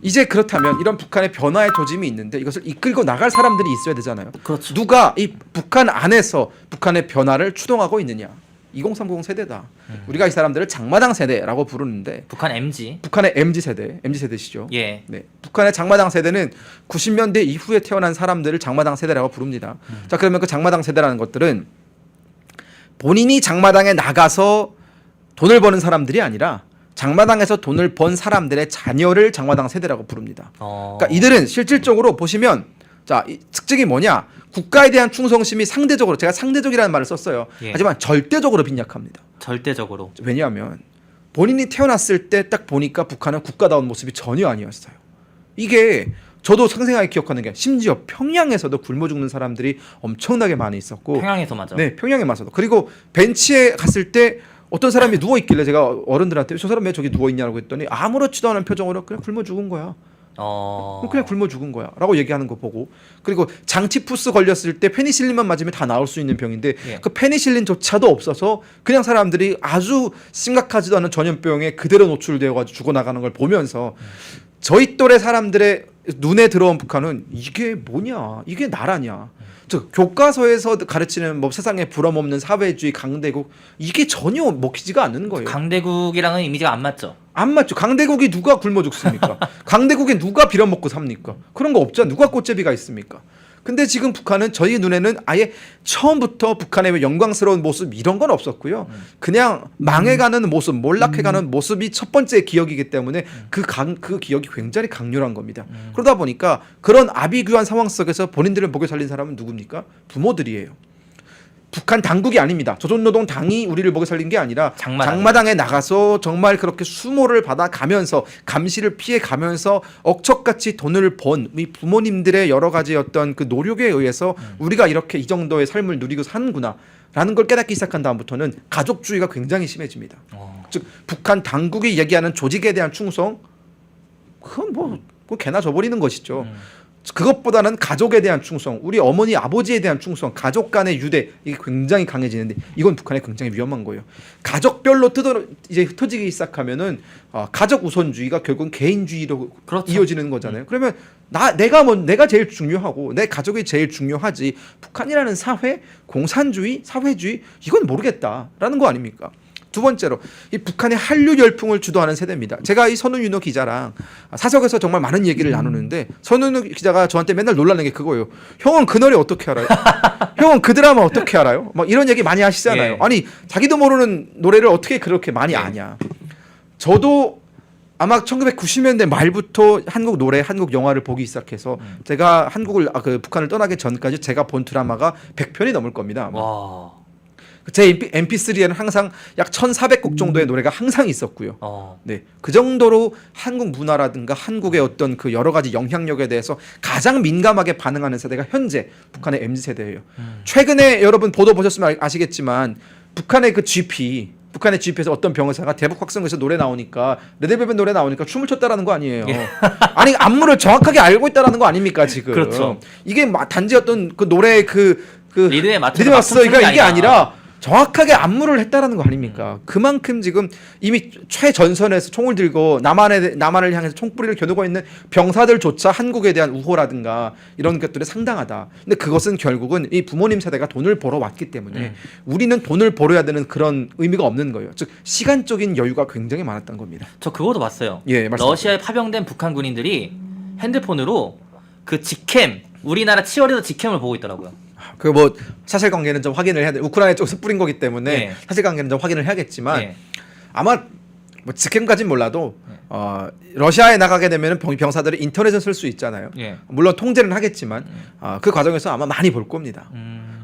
이제 그렇다면 이런 북한의 변화의 조짐이 있는데 이것을 이끌고 나갈 사람들이 있어야 되잖아요. 그렇죠. 누가 이 북한 안에서 북한의 변화를 추동하고 있느냐. 2030 세대다. 우리가 이 사람들을 장마당 세대라고 부르는데 북한 MG. 북한의 MZ 세대시죠. 예. 네, 북한의 장마당 세대는 90년대 이후에 태어난 사람들을 장마당 세대라고 부릅니다. 자, 그러면 그 장마당 세대라는 것들은 본인이 장마당에 나가서 돈을 버는 사람들이 아니라 장마당에서 돈을 번 사람들의 자녀를 장마당 세대라고 부릅니다. 그러니까 이들은 실질적으로 보시면 자, 이 특징이 뭐냐? 국가에 대한 충성심이 상대적으로 제가 상대적이라는 말을 썼어요. 예. 하지만 절대적으로 빈약합니다. 절대적으로. 왜냐하면 본인이 태어났을 때 딱 보니까 북한은 국가다운 모습이 전혀 아니었어요. 이게 저도 생생하게 기억하는 게 심지어 평양에서도 굶어 죽는 사람들이 엄청나게 많이 있었고 평양에서 맞아. 네, 평양에서도. 그리고 벤치에 갔을 때 어떤 사람이 누워 있길래 제가 어른들한테 저 사람 왜 저기 누워 있냐고 했더니 아무렇지도 않은 표정으로 그냥 굶어 죽은 거야. 그냥 굶어 죽은 거야 라고 얘기하는 거 보고 그리고 장치푸스 걸렸을 때 페니실린만 맞으면 다 나올 수 있는 병인데 예. 그 페니실린조차도 없어서 그냥 사람들이 아주 심각하지도 않은 전염병에 그대로 노출되어 가지고 죽어나가는 걸 보면서 저희 또래 사람들의 눈에 들어온 북한은 이게 뭐냐 이게 나라냐 즉 교과서에서 가르치는 뭐 세상에 부러먹는 사회주의 강대국 이게 전혀 먹히지가 않는 거예요. 강대국이랑은 이미지가 안 맞죠. 안 맞죠. 강대국이 누가 굶어 죽습니까? 강대국에 누가 빌어먹고 삽니까? 그런 거 없잖아. 누가 꽃제비가 있습니까? 근데 지금 북한은 저희 눈에는 아예 처음부터 북한의 영광스러운 모습 이런 건 없었고요. 그냥 망해가는 모습, 몰락해가는 모습이 첫 번째 기억이기 때문에 그 기억이 굉장히 강렬한 겁니다. 그러다 보니까 그런 아비규환 상황 속에서 본인들을 먹여 살린 사람은 누굽니까? 부모들이에요. 북한 당국이 아닙니다. 조선노동당이 우리를 먹여 살린 게 아니라 장마당에 나가서 정말 그렇게 수모를 받아가면서 감시를 피해가면서 억척같이 돈을 번 이 부모님들의 여러 가지 어떤 그 노력에 의해서 우리가 이렇게 이 정도의 삶을 누리고 사는구나라는 걸 깨닫기 시작한 다음부터는 가족주의가 굉장히 심해집니다. 즉 북한 당국이 얘기하는 조직에 대한 충성 그건 뭐 개나 줘버리는 것이죠. 그것보다는 가족에 대한 충성, 우리 어머니 아버지에 대한 충성, 가족 간의 유대 이게 굉장히 강해지는데 이건 북한에 굉장히 위험한 거예요. 가족별로 이제 흩어지기 시작하면은 가족 우선주의가 결국은 개인주의로 그렇죠. 이어지는 거잖아요. 그러면 내가 제일 중요하고 내 가족이 제일 중요하지 북한이라는 사회, 공산주의, 사회주의 이건 모르겠다라는 거 아닙니까? 두 번째로 이 북한의 한류 열풍을 주도하는 세대입니다. 제가 이 선우윤호 기자랑 사석에서 정말 많은 얘기를 나누는데 선우윤호 기자가 저한테 맨날 놀라는 게 그거예요. 형은 그 노래 어떻게 알아요? 형은 그 드라마 어떻게 알아요? 막 이런 얘기 많이 하시잖아요. 예. 아니 자기도 모르는 노래를 어떻게 그렇게 많이 아냐. 저도 아마 1990년대 말부터 한국 노래, 한국 영화를 보기 시작해서 제가 북한을 떠나기 전까지 제가 본 드라마가 100편이 넘을 겁니다. 와. 제 MP3에는 항상 약 1,400곡 정도의 노래가 항상 있었고요. 네, 그 정도로 한국 문화라든가 한국의 어떤 그 여러 가지 영향력에 대해서 가장 민감하게 반응하는 세대가 현재 북한의 MZ 세대예요. 최근에 여러분 보도 보셨으면 아시겠지만 북한의 GP에서 어떤 병의사가 대북 확성에서 노래 나오니까 레드벨벳 노래 나오니까 춤을 췄다라는 거 아니에요. 아니 안무를 정확하게 알고 있다라는 거 아닙니까 지금? 그렇죠. 이게 단지 어떤 그 노래의 그 리듬에 맞춰서 이게 아니라 정확하게 안무를 했다라는 거 아닙니까? 그만큼 지금 이미 최전선에서 총을 들고 남한을 향해서 총뿌리를 겨누고 있는 병사들조차 한국에 대한 우호라든가 이런 것들이 상당하다. 근데 그것은 결국은 이 부모님 세대가 돈을 벌어 왔기 때문에 우리는 돈을 벌어야 되는 그런 의미가 없는 거예요. 즉 시간적인 여유가 굉장히 많았던 겁니다. 저 그것도 봤어요. 예, 러시아에 파병된 북한 군인들이 핸드폰으로 그 직캠 우리나라 치어리더 직캠을 보고 있더라고요. 그 뭐 사실관계는 좀 확인을 해야 돼. 우크라이나 쪽에서 뿌린 거기 때문에 예. 사실관계는 좀 확인을 해야겠지만 예. 아마 뭐 직캠까지는 몰라도 러시아에 나가게 되면 병사들이 인터넷을 쓸 수 있잖아요. 예. 물론 통제는 하겠지만 그 과정에서 아마 많이 볼 겁니다.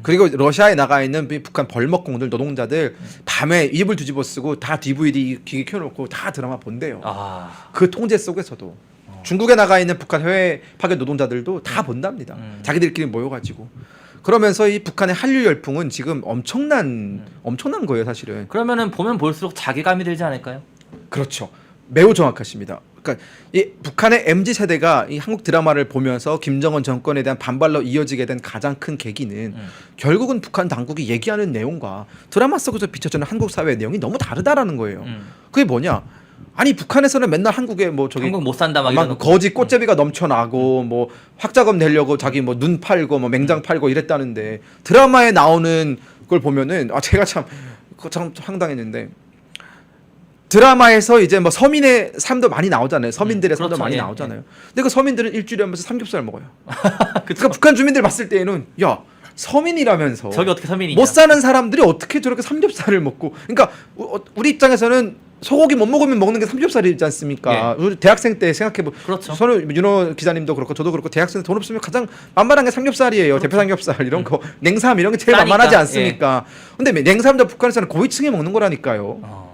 그리고 러시아에 나가 있는 북한 벌먹공들 노동자들 밤에 이불 뒤집어 쓰고 다 DVD 기기 켜놓고 다 드라마 본대요. 그 통제 속에서도 중국에 나가 있는 북한 해외 파견 노동자들도 다 본답니다. 자기들끼리 모여가지고. 그러면서 이 북한의 한류 열풍은 지금 엄청난 거예요, 사실은. 그러면은 보면 볼수록 자괴감이 들지 않을까요? 그렇죠. 매우 정확하십니다. 그러니까 이 북한의 MZ 세대가 이 한국 드라마를 보면서 김정은 정권에 대한 반발로 이어지게 된 가장 큰 계기는 결국은 북한 당국이 얘기하는 내용과 드라마 속에서 비춰지는 한국 사회의 내용이 너무 다르다라는 거예요. 그게 뭐냐? 아니 북한에서는 맨날 한국에 뭐 저기 한국 못 산다 막 막 이러고 거지 꽃제비가 넘쳐나고 뭐 학자금 내려고 자기 뭐 눈 팔고 뭐 맹장 팔고 이랬다는데 드라마에 나오는 걸 보면은 제가 참 그거 참 황당했는데 드라마에서 이제 뭐 서민의 삶도 많이 나오잖아요. 서민들의 삶도 그렇죠. 많이 예, 나오잖아요. 근데 그 서민들은 일주일에 한 번씩 삼겹살 먹어요. 그러니까 북한 주민들 봤을 때에는 야 서민이라면서 저게 어떻게 서민이냐? 못 사는 사람들이 어떻게 저렇게 삼겹살을 먹고 그러니까 우리 입장에서는 소고기 못 먹으면 먹는 게 삼겹살이지 않습니까? 우리 대학생 때 생각해 보. 그렇죠. 저는 윤호 기자님도 그렇고 저도 그렇고 대학생 때 돈 없으면 가장 만만한 게 삼겹살이에요. 대표 삼겹살 이런 거 냉삼 이런 게 제일 싸니까, 만만하지 않습니까? 근데 냉삼도 북한에서는 고위층이 먹는 거라니까요.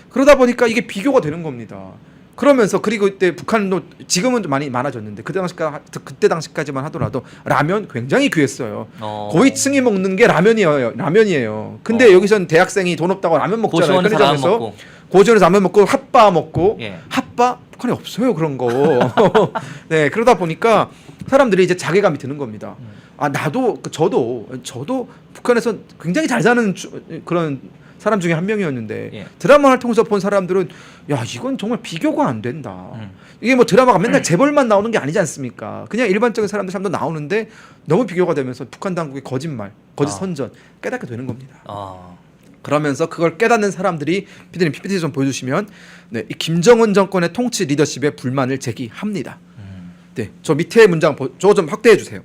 그러다 보니까 이게 비교가 되는 겁니다. 그러면서 그리고 이때 북한도 지금은 좀 많이 많아졌는데 그때 당시까지만 하더라도 라면 굉장히 귀했어요. 고위층이 먹는 게 라면이에요. 근데 여기선 대학생이 돈 없다고 라면 먹잖아요. 고시원에서 라면 먹고. 고시원에서 라면 먹고 핫바 먹고 예. 핫바 북한에 없어요 그런 거. 네 그러다 보니까 사람들이 이제 자괴감이 드는 겁니다. 아 나도 저도 북한에서 굉장히 잘 사는 그런 사람 중에 한 명이었는데 예. 드라마를 통해서 본 사람들은 야 이건 정말 비교가 안 된다. 이게 뭐 드라마가 맨날 재벌만 나오는 게 아니지 않습니까? 그냥 일반적인 사람들 삶도 나오는데 너무 비교가 되면서 북한 당국의 거짓 선전 깨닫게 되는 겁니다. 그러면서 그걸 깨닫는 사람들이 피디님 PPT 좀 보여주시면 네, 이 김정은 정권의 통치 리더십에 불만을 제기합니다. 네, 저 밑에 문장 저거 좀 확대해 주세요.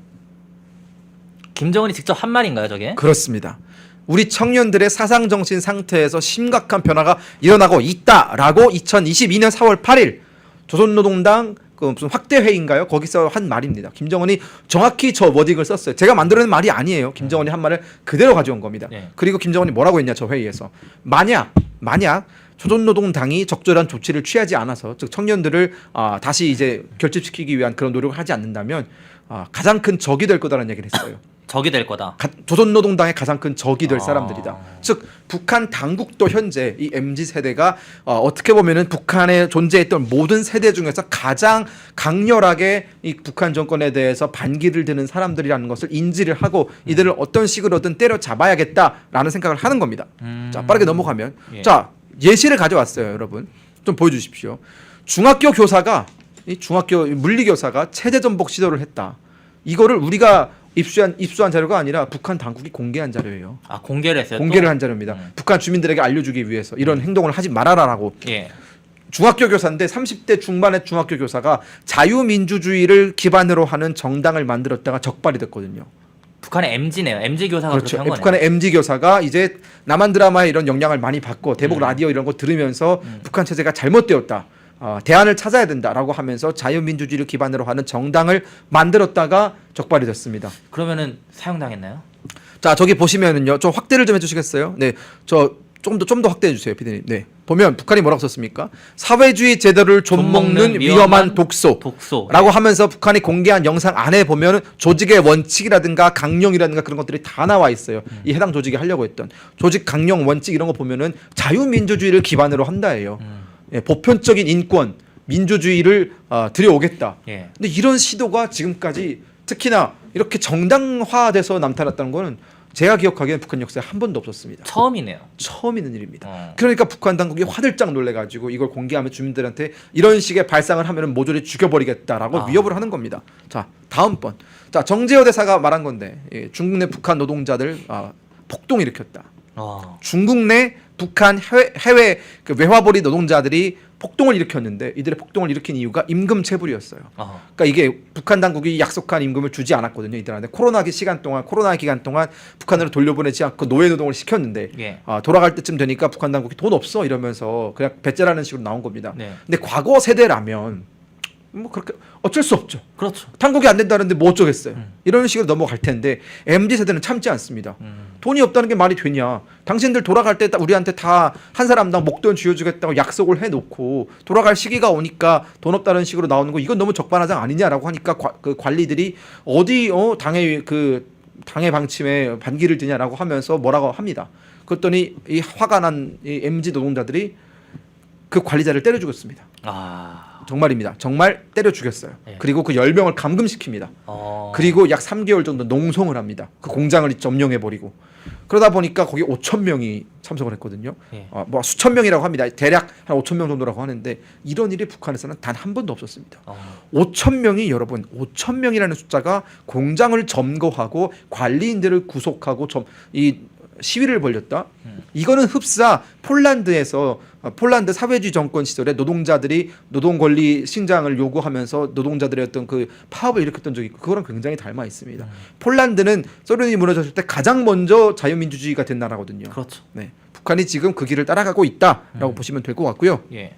김정은이 직접 한 말인가요, 저게? 그렇습니다. 우리 청년들의 사상 정신 상태에서 심각한 변화가 일어나고 있다라고 2022년 4월 8일 조선노동당 그 무슨 확대 회의인가요? 거기서 한 말입니다. 김정은이 정확히 저 워딩을 썼어요. 제가 만들어낸 말이 아니에요. 김정은이 한 말을 그대로 가져온 겁니다. 그리고 김정은이 뭐라고 했냐 저 회의에서 만약 조선노동당이 적절한 조치를 취하지 않아서 즉 청년들을 다시 이제 결집시키기 위한 그런 노력을 하지 않는다면 가장 큰 적이 될 거다라는 얘기를 했어요. 적이 될 거다. 조선노동당의 가장 큰 적이 될 사람들이다. 즉 북한 당국도 현재 이 MZ 세대가 어떻게 보면은 북한에 존재했던 모든 세대 중에서 가장 강렬하게 이 북한 정권에 대해서 반기를 드는 사람들이라는 것을 인지를 하고 이들을 어떤 식으로든 때려잡아야겠다라는 생각을 하는 겁니다. 자 빠르게 넘어가면 자 예시를 가져왔어요, 여러분. 좀 보여주십시오. 중학교 물리교사가 체제 전복 시도를 했다. 이거를 우리가 입수한 자료가 아니라 북한 당국이 공개한 자료예요. 공개를 했어요. 공개를 한 자료입니다. 북한 주민들에게 알려주기 위해서 이런 행동을 하지 말아라라고. 중학교 교사인데 30대 중반의 중학교 교사가 자유민주주의를 기반으로 하는 정당을 만들었다가 적발이 됐거든요. 북한의 MZ네요. MZ 교사가 그렇죠. 그렇게 한 거네요. 북한의 MZ 교사가 이제 남한 드라마에 이런 영향을 많이 받고 대북 라디오 이런 거 들으면서 북한 체제가 잘못되었다. 대안을 찾아야 된다라고 하면서 자유민주주의를 기반으로 하는 정당을 만들었다가 적발이 됐습니다. 그러면은 사형당했나요? 자 저기 보시면은요, 좀 확대를 좀 해주시겠어요? 네, 저 좀 더 확대해 주세요, 피디님. 네, 보면 북한이 뭐라고 썼습니까? 사회주의 제도를 좀먹는 위험한 독소라고 하면서 북한이 공개한 영상 안에 보면 조직의 원칙이라든가 강령이라든가 그런 것들이 다 나와 있어요. 이 해당 조직이 하려고 했던 조직 강령 원칙 이런 거 보면은 자유민주주의를 기반으로 한다예요. 보편적인 인권, 민주주의를 들여오겠다. 근데 이런 시도가 지금까지 특히나 이렇게 정당화돼서 나타났다는 거는 제가 기억하기에는 북한 역사에 한 번도 없었습니다. 처음이네요. 처음 있는 일입니다. 그러니까 북한 당국이 화들짝 놀래가지고 이걸 공개하면 주민들한테 이런 식의 발상을 하면 모조리 죽여버리겠다라고 위협을 하는 겁니다. 자 다음번 자 정재호 대사가 말한 건데 중국 내 북한 노동자들 폭동 일으켰다. 중국 내 북한 해외 그 외화벌이 노동자들이 폭동을 일으켰는데 이들의 폭동을 일으킨 이유가 임금 체불이었어요. 그러니까 이게 북한 당국이 약속한 임금을 주지 않았거든요. 이들한테 코로나 기간 동안 북한으로 돌려보내지 않고 노예 노동을 시켰는데 돌아갈 때쯤 되니까 북한 당국이 돈 없어 이러면서 그냥 배째라는 식으로 나온 겁니다. 근데 과거 세대라면 뭐 그렇게 어쩔 수 없죠. 그렇죠. 당국이 안 된다는데 뭐 어쩌겠어요. 이런 식으로 넘어갈 텐데 MZ 세대는 참지 않습니다. 돈이 없다는 게 말이 되냐. 당신들 돌아갈 때 우리한테 다 한 사람당 목돈 쥐어주겠다고 약속을 해놓고 돌아갈 시기가 오니까 돈 없다는 식으로 나오는 거 이건 너무 적반하장 아니냐라고 하니까 그 관리들이 어디 당의 방침에 반기를 드냐라고 하면서 뭐라고 합니다. 그랬더니 이 화가 난 이 MZ 노동자들이 그 관리자를 때려 죽였습니다. 정말입니다. 정말 때려 죽였어요. 그리고 그 10명을 감금시킵니다. 그리고 약 3개월 정도 농성을 합니다. 그 공장을 점령해버리고. 그러다 보니까 거기 5천 명이 참석을 했거든요. 예. 뭐 수천 명이라고 합니다. 대략 한 5천 명 정도라고 하는데 이런 일이 북한에서는 단 한 번도 없었습니다. 5천 명이 여러분 5천 명이라는 숫자가 공장을 점거하고 관리인들을 구속하고 이 시위를 벌였다. 이거는 흡사 폴란드에서 폴란드 사회주의 정권 시절에 노동자들이 노동 권리 신장을 요구하면서 노동자들의 어떤 그 파업을 일으켰던 적이 있고 그거랑 굉장히 닮아 있습니다. 폴란드는 소련이 무너졌을 때 가장 먼저 자유민주주의가 된 나라거든요. 그렇죠. 네, 북한이 지금 그 길을 따라가고 있다라고 보시면 될 것 같고요. 예.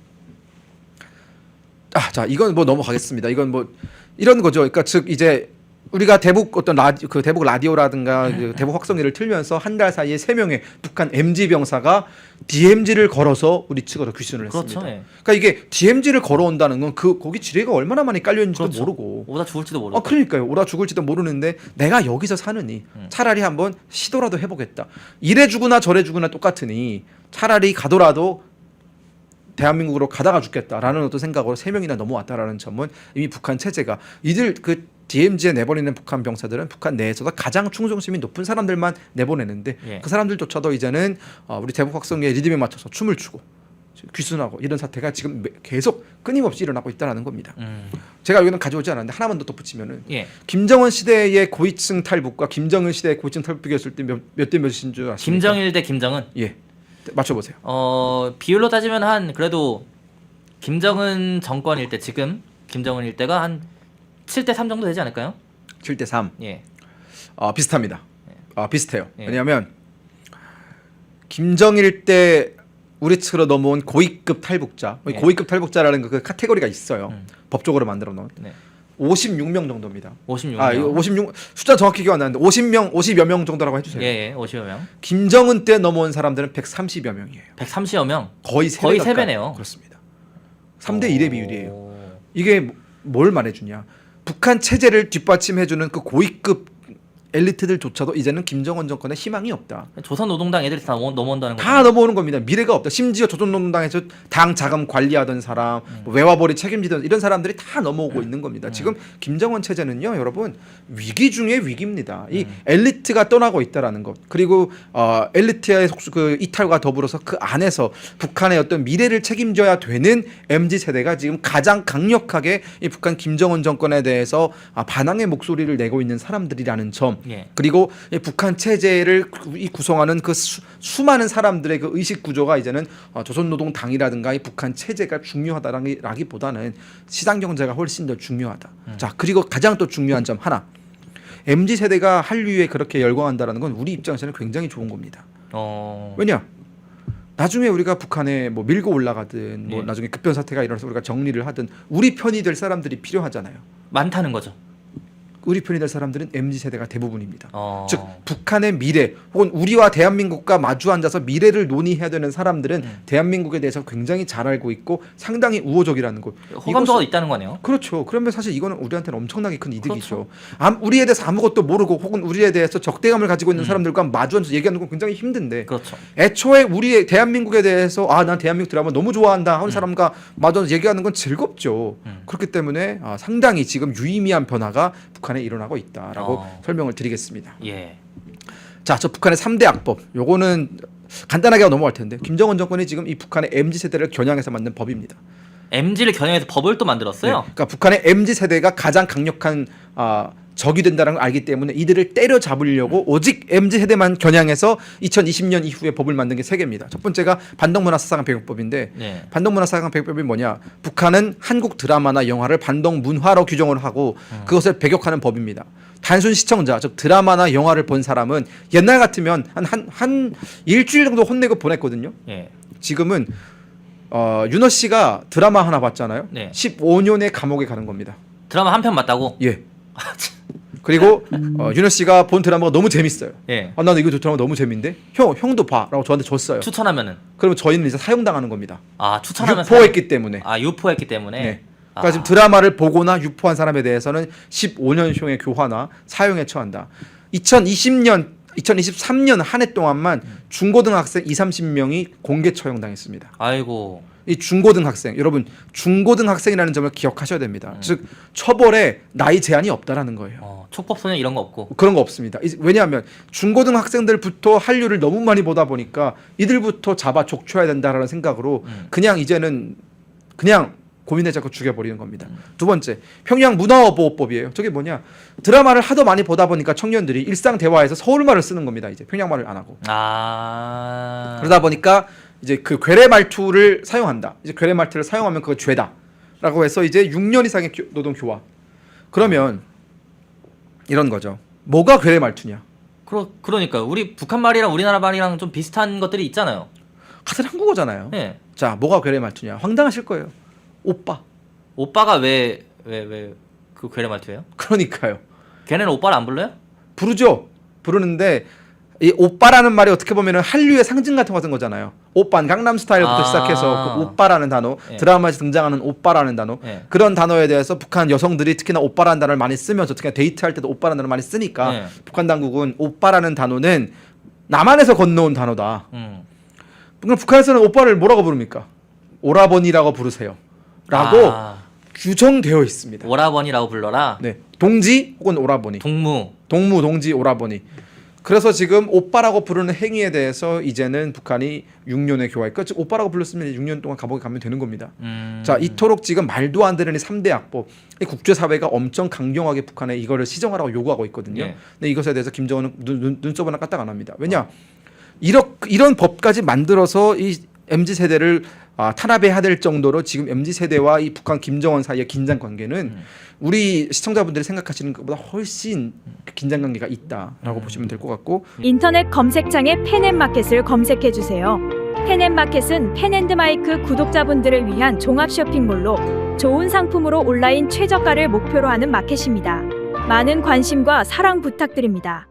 자, 이건 뭐 넘어가겠습니다. 이건 뭐 이런 거죠. 그러니까 즉 이제 우리가 대북 어떤 대북 라디오라든가 그 대북 확성기를 틀면서 한 달 사이에 3명의 북한 MG 병사가 DMZ를 걸어서 우리 측으로 귀순을 했습니다. 그렇죠. 예. 그러니까 이게 DMZ를 걸어온다는 건 거기 지뢰가 얼마나 많이 깔려 있는지도 그렇죠. 모르고. 오다 죽을지도 모르고. 그러니까요. 오다 죽을지도 모르는데 내가 여기서 사느니 차라리 한번 시도라도 해보겠다. 이래 죽으나 저래 죽으나 똑같으니 차라리 가더라도 대한민국으로 가다가 죽겠다라는 어떤 생각으로 3명이나 넘어왔다라는 점은 이미 북한 체제가 이들 그 DMZ에 내보내는 북한 병사들은 북한 내에서도 가장 충성심이 높은 사람들만 내보내는데 예. 그 사람들조차도 이제는 우리 대북 확성기의 리듬에 맞춰서 춤을 추고 귀순하고 이런 사태가 지금 계속 끊임없이 일어나고 있다는 겁니다. 제가 여기는 가져오지 않았는데 하나만 더 덧붙이면은 예. 김정은 시대의 고위층 탈북과 김정은 시대의 고위층 탈북이었을 때 몇 대 몇인 줄 아십니까? 김정일 대 김정은. 예, 맞춰보세요. 비율로 따지면 한 그래도 김정은 정권일 때 지금 김정은일 때가 한 7대 3 정도 되지 않을까요? 7대 3. 예. 비슷합니다. 비슷해요. 예. 왜냐하면 김정일 때 우리 측으로 넘어온 고위급 탈북자, 예. 고위급 탈북자라는 그 카테고리가 있어요. 법적으로 만들어 놓은. 네. 56명 정도입니다. 56명. 이거 56 숫자 정확히 기억 안 나는데 50여 명 정도라고 해주세요. 예, 50여 명. 김정은 때 넘어온 사람들은 130여 명이에요. 130여 명. 거의 거의 3배 3배네요. 그렇습니다. 3대 1의 비율이에요. 이게 뭘 말해주냐? 북한 체제를 뒷받침해주는 그 고위급 엘리트들조차도 이제는 김정은 정권에 희망이 없다. 조선노동당 애들이 다 넘어온다는 거죠. 다 넘어오는 겁니다. 미래가 없다. 심지어 조선노동당에서 당 자금 관리하던 사람, 외화벌이 책임지던 이런 사람들이 다 넘어오고 있는 겁니다. 지금 김정은 체제는요, 여러분 위기 중에 위기입니다. 이 엘리트가 떠나고 있다라는 것, 그리고 엘리트의 그 이탈과 더불어서 그 안에서 북한의 어떤 미래를 책임져야 되는 MZ 세대가 지금 가장 강력하게 이 북한 김정은 정권에 대해서 반항의 목소리를 내고 있는 사람들이라는 점. 예. 그리고 이 북한 체제를 구성하는 그 수많은 사람들의 그 의식 구조가 이제는 조선노동당이라든가 이 북한 체제가 중요하다라기보다는 시장 경제가 훨씬 더 중요하다. 자, 그리고 가장 또 중요한 점 하나. MZ 세대가 한류에 그렇게 열광한다라는 건 우리 입장에서는 굉장히 좋은 겁니다. 왜냐? 나중에 우리가 북한에 뭐 밀고 올라가든 뭐 예. 나중에 급변 사태가 일어나서 우리가 정리를 하든 우리 편이 될 사람들이 필요하잖아요. 많다는 거죠. 우리 편이 될 사람들은 MZ 세대가 대부분입니다. 어. 즉 북한의 미래 혹은 우리와 대한민국과 마주 앉아서 미래를 논의해야 되는 사람들은 대한민국에 대해서 굉장히 잘 알고 있고 상당히 우호적이라는 것. 호감도가 있다는 거네요. 그렇죠. 그러면 사실 이거는 우리한테는 엄청나게 큰 이득이죠. 우리에 대해서 아무것도 모르고 혹은 우리에 대해서 적대감을 가지고 있는 사람들과 마주 앉아서 얘기하는 건 굉장히 힘든데 그렇죠. 애초에 우리의 대한민국에 대해서 난 대한민국 드라마 너무 좋아한다 하는 사람과 마주 앉아서 얘기하는 건 즐겁죠. 그렇기 때문에 상당히 지금 유의미한 변화가 북한에 일어나고 있다라고 설명을 드리겠습니다. 예. 자, 저 북한의 3대 악법. 요거는 간단하게 넘어갈 텐데 김정은 정권이 지금 이 북한의 MZ 세대를 겨냥해서 만든 법입니다. MG를 겨냥해서 법을 또 만들었어요. 그러니까 북한의 MZ 세대가 가장 강력한 적이 된다는 걸 알기 때문에 이들을 때려잡으려고 오직 MZ 세대만 겨냥해서 2020년 이후에 법을 만든 게 3개입니다. 첫 번째가 반동문화사상 배격법인데 네. 반동문화사상 배격법이 뭐냐? 북한은 한국 드라마나 영화를 반동문화로 규정을 하고 그것을 배격하는 법입니다. 단순 시청자, 즉 드라마나 영화를 본 사람은 옛날 같으면 한 일주일 정도 혼내고 보냈거든요. 예. 지금은 윤호 씨가 드라마 하나 봤잖아요. 네. 15년의 감옥에 가는 겁니다. 드라마 한 편 봤다고? 예. 그리고 윤호 씨가 본 드라마가 너무 재밌어요. 예. 나는 이거 드라마 너무 재밌는데 형도 봐라고 저한테 줬어요. 추천하면은 그러면 저희는 이제 사형당하는 겁니다. 추천하면 유포했기 때문에. 유포했기 때문에. 네. 그러니까 지금 드라마를 보거나 유포한 사람에 대해서는 15년형의 교화나 사형에 처한다. 2023년 한 해 동안만 중고등학생 20-30명이 공개 처형당했습니다. 아이고. 이 중고등학생, 여러분 중고등학생이라는 점을 기억하셔야 됩니다. 즉 처벌에 나이 제한이 없다라는 거예요. 촉법소년 이런 거 없고. 그런 거 없습니다. 왜냐하면 중고등학생들부터 한류를 너무 많이 보다 보니까 이들부터 잡아 족쳐야 된다라는 생각으로 그냥 이제는 그냥 고민에 자꾸 죽여버리는 겁니다. 두 번째, 평양 문화보호법이에요. 저게 뭐냐? 드라마를 하도 많이 보다 보니까 청년들이 일상 대화에서 서울말을 쓰는 겁니다. 이제 평양말을 안 하고. 아. 그러다 보니까 이제 그 괴뢰 말투를 사용한다. 이제 괴뢰 말투를 사용하면 그거 죄다라고 해서 이제 6년 이상의 노동 교화. 그러면 이런 거죠. 뭐가 괴뢰 말투냐? 그러니까 우리 북한 말이랑 우리나라 말이랑 좀 비슷한 것들이 있잖아요. 같은 한국어잖아요. 네. 자, 뭐가 괴뢰 말투냐? 황당하실 거예요. 오빠. 오빠가 왜 그 괴뢰 말투예요? 그러니까요. 걔네는 오빠를 안 불러요? 부르죠. 부르는데 이 오빠라는 말이 어떻게 보면은 한류의 상징 같은 거잖아요. 오빤 강남스타일부터 시작해서 그 오빠라는 단어, 예. 드라마에서 등장하는 오빠라는 단어, 예. 그런 단어에 대해서 북한 여성들이 특히나 오빠라는 단어를 많이 쓰면서 특히나 데이트할 때도 오빠라는 단어를 많이 쓰니까 예. 북한 당국은 오빠라는 단어는 남한에서 건너온 단어다. 그럼 북한에서는 오빠를 뭐라고 부릅니까? 오라버니라고 부르세요. 라고 규정되어 있습니다. 오라버니라고 불러라. 네, 동지 혹은 오라버니. 동무. 동무, 동지, 오라버니. 그래서 지금 오빠라고 부르는 행위에 대해서 이제는 북한이 6년의 교화. 그러니까 오빠라고 불렀으면 6년 동안 감옥에 가면 되는 겁니다. 자, 이토록 지금 말도 안 되는 이 3대 악법. 이 국제사회가 엄청 강경하게 북한에 이거를 시정하라고 요구하고 있거든요. 예. 근데 이것에 대해서 김정은은 눈썹 하나 까딱 안 합니다. 왜냐? 이런 법까지 만들어서 이 MZ세대를 탄압해야 될 정도로 지금 MZ세대와 이 북한 김정은 사이의 긴장 관계는 우리 시청자분들이 생각하시는 것보다 훨씬 긴장 관계가 있다라고 보시면 될 것 같고, 인터넷 검색창에 펜앤마켓을 검색해 주세요. 펜앤마켓은 펜앤드마이크 구독자분들을 위한 종합 쇼핑몰로 좋은 상품으로 온라인 최저가를 목표로 하는 마켓입니다. 많은 관심과 사랑 부탁드립니다.